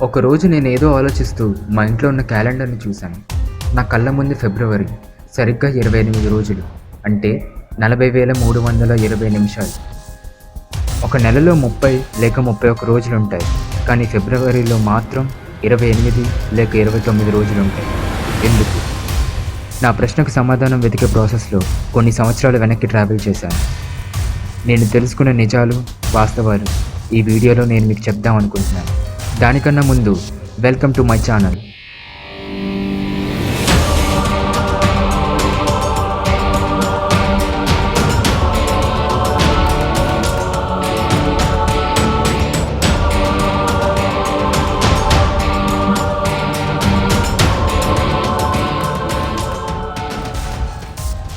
ఒకరోజు నేనేదో ఆలోచిస్తూ మా ఇంట్లో ఉన్న క్యాలెండర్ని చూశాను. నా కళ్ళ ముందు ఫిబ్రవరి సరిగ్గా 28 రోజులు, అంటే 40,320 నిమిషాలు. ఒక నెలలో 30 లేక 31 రోజులుంటాయి, కానీ ఫిబ్రవరిలో మాత్రం 28 లేక 29 రోజులుంటాయి. ఎందుకు? నా ప్రశ్నకు సమాధానం వెతికే ప్రాసెస్లో కొన్ని సంవత్సరాలు వెనక్కి ట్రావెల్ చేశాను. నేను తెలుసుకున్న నిజాలు, వాస్తవాలు ఈ వీడియోలో నేను మీకు చెప్దాం అనుకుంటున్నాను. దానికన్నా ముందు వెల్కమ్ టు మై ఛానల్.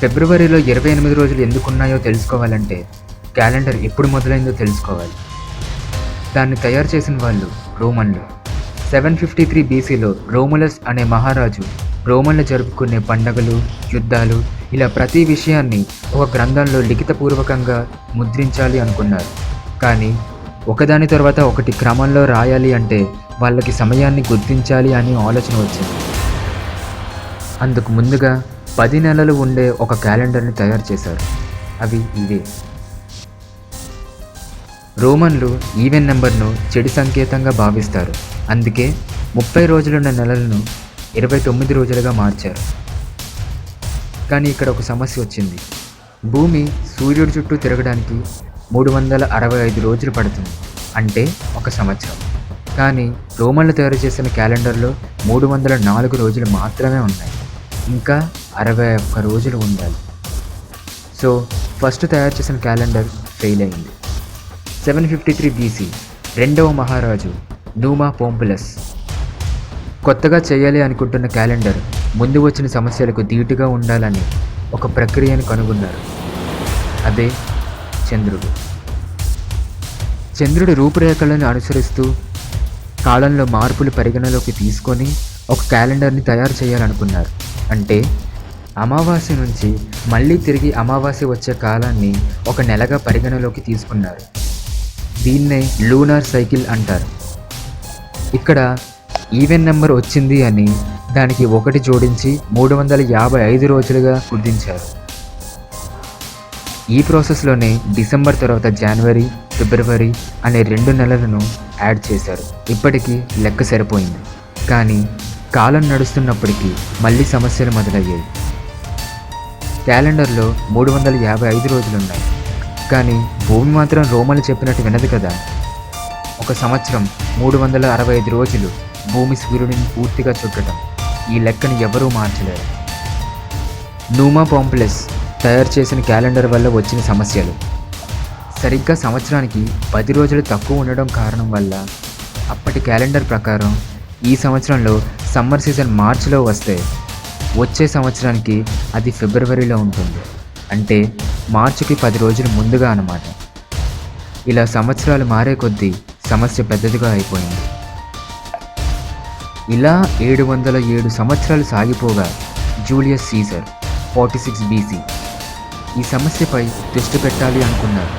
ఫిబ్రవరిలో 28 రోజులు ఎందుకున్నాయో తెలుసుకోవాలంటే క్యాలెండర్ ఎప్పుడు మొదలైందో తెలుసుకోవాలి. దాన్ని తయారు చేసిన వాళ్ళు రోమన్లు. 753 BCలో రోములస్ అనే మహారాజు రోమన్లు జరుపుకునే పండగలు, యుద్ధాలు, ఇలా ప్రతి విషయాన్ని ఒక గ్రంథంలో లిఖితపూర్వకంగా ముద్రించాలి అనుకున్నారు. కానీ ఒకదాని తర్వాత ఒకటి క్రమంలో రాయాలి అంటే వాళ్ళకి సమయాన్ని గుర్తించాలి అనే ఆలోచన వచ్చింది. అందుకు ముందుగా 10 నెలలు ఉండే ఒక క్యాలెండర్ని తయారు చేశారు. అవి ఇవే. రోమన్లు ఈవెన్ నెంబర్ను చెడు సంకేతంగా భావిస్తారు. అందుకే 30 రోజులున్న నెలలను 29 రోజులుగా మార్చారు. కానీ ఇక్కడ ఒక సమస్య వచ్చింది. భూమి సూర్యుడి చుట్టూ తిరగడానికి 365 రోజులు పడుతుంది, అంటే ఒక సంవత్సరం. కానీ రోమన్లు తయారు చేసిన క్యాలెండర్లో 304 రోజులు మాత్రమే ఉన్నాయి. ఇంకా 61 రోజులు ఉండాలి. సో ఫస్ట్ తయారు చేసిన క్యాలెండర్ ఫెయిల్ అయింది. 753 BC రెండవ మహారాజు నూమా పోంపులస్ కొత్తగా చేయాలి అనుకుంటున్న క్యాలెండర్ ముందు వచ్చిన సమస్యలకు ధీటుగా ఉండాలని ఒక ప్రక్రియను కనుగొన్నారు. అదే చంద్రుడు. చంద్రుడి రూపురేఖలను అనుసరిస్తూ కాలంలో మార్పులు పరిగణలోకి తీసుకొని ఒక క్యాలెండర్ని తయారు చేయాలనుకున్నారు. అంటే అమావాస్య నుంచి మళ్ళీ తిరిగి అమావాస్య వచ్చే కాలాన్ని ఒక నెలగా పరిగణలోకి తీసుకున్నారు. దీన్నే లూనార్ సైకిల్ అంటారు. ఇక్కడ ఈవెన్ నెంబర్ వచ్చింది అని దానికి 1 జోడించి 355 రోజులుగా గుర్తించారు. ఈ ప్రాసెస్లోనే డిసెంబర్ తర్వాత జనవరి, ఫిబ్రవరి అనే 2 నెలలను యాడ్ చేశారు. ఇప్పటికీ లెక్క సరిపోయింది. కానీ కాలం నడుస్తున్నప్పటికీ మళ్ళీ సమస్యలు మొదలయ్యాయి. క్యాలెండర్లో 355 రోజులున్నాయి, కానీ భూమి మాత్రం రోమన్లు చెప్పినట్టు వినదు కదా. ఒక సంవత్సరం 365 రోజులు భూమి సూర్యుడిని పూర్తిగా చుట్టడం. ఈ లెక్కను ఎవరూ మార్చలేరు. నూమా పోంపులస్ తయారు చేసిన క్యాలెండర్ వల్ల వచ్చిన సమస్యలు. సరిగ్గా సంవత్సరానికి 10 రోజులు తక్కువ ఉండడం కారణం వల్ల అప్పటి క్యాలెండర్ ప్రకారం ఈ సంవత్సరంలో సమ్మర్ సీజన్ మార్చిలో వస్తే వచ్చే సంవత్సరానికి అది ఫిబ్రవరిలో ఉంటుంది. అంటే మార్చికి 10 రోజులు ముందుగా అన్నమాట. ఇలా సంవత్సరాలు మారే కొద్దీ సమస్య పెద్దదిగా అయిపోయింది. ఇలా 707 సంవత్సరాలు సాగిపోగా జూలియస్ సీజర్ 46 BC ఈ సమస్యపై దృష్టి పెట్టాలి అనుకున్నారు.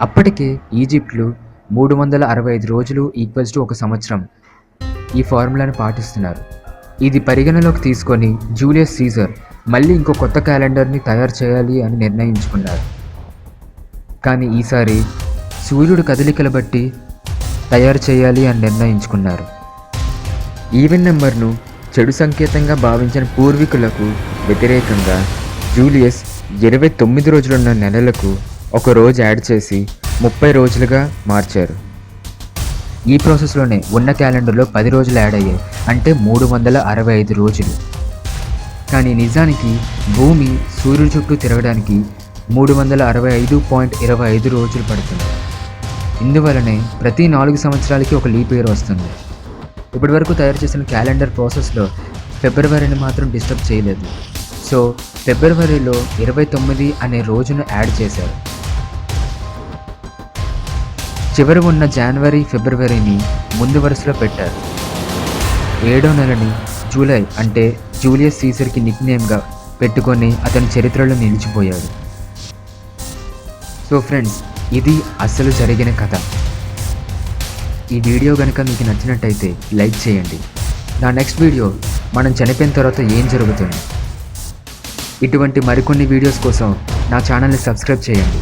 అప్పటికే ఈజిప్ట్లో 365 రోజులు ఈక్వల్స్ టు ఒక సంవత్సరం ఈ ఫార్ములాను పాటిస్తున్నారు. ఇది పరిగణలోకి తీసుకొని జూలియస్ సీజర్ మళ్ళీ ఇంకో కొత్త క్యాలెండర్ని తయారు చేయాలి అని నిర్ణయించుకున్నారు. కానీ ఈసారి సూర్యుడు కదలికలు బట్టి తయారు చేయాలి అని నిర్ణయించుకున్నారు. ఈవెన్ నెంబర్ను చెడు సంకేతంగా భావించిన పూర్వీకులకు వ్యతిరేకంగా జూలియస్ 29 రోజులున్న నెలలకు ఒక రోజు యాడ్ చేసి 30 రోజులుగా మార్చారు. ఈ ప్రాసెస్లోనే ఉన్న క్యాలెండర్లో 10 రోజులు యాడ్ అయ్యాయి, అంటే 365 రోజులు. కానీ నిజానికి భూమి సూర్యుడి చుట్టూ తిరగడానికి 365.25 రోజులు పడుతుంది. ఇందువలనే ప్రతి 4 సంవత్సరాలకి ఒక లీప్ ఇయర్ వస్తుంది. ఇప్పటి వరకు తయారు చేసిన క్యాలెండర్ ప్రాసెస్లో ఫిబ్రవరిని మాత్రం డిస్టర్బ్ చేయలేదు. సో ఫిబ్రవరిలో 29 అనే రోజును యాడ్ చేశారు. చివరి ఉన్న జనవరి, ఫిబ్రవరిని ముందు వరుసలో పెట్టారు. 7వ నెలని జూలై అంటే జూలియస్ సీజర్కి నిక్నేమ్గా పెట్టుకొని అతని చరిత్రలో నిలిచిపోయాడు. సో ఫ్రెండ్స్, ఇది అసలు జరిగిన కథ. ఈ వీడియో కనుక మీకు నచ్చినట్టయితే లైక్ చేయండి. నా నెక్స్ట్ వీడియో మనం చనిపోయిన తర్వాత ఏం జరుగుతుంది, ఇటువంటి మరికొన్ని వీడియోస్ కోసం నా ఛానల్ని సబ్స్క్రైబ్ చేయండి.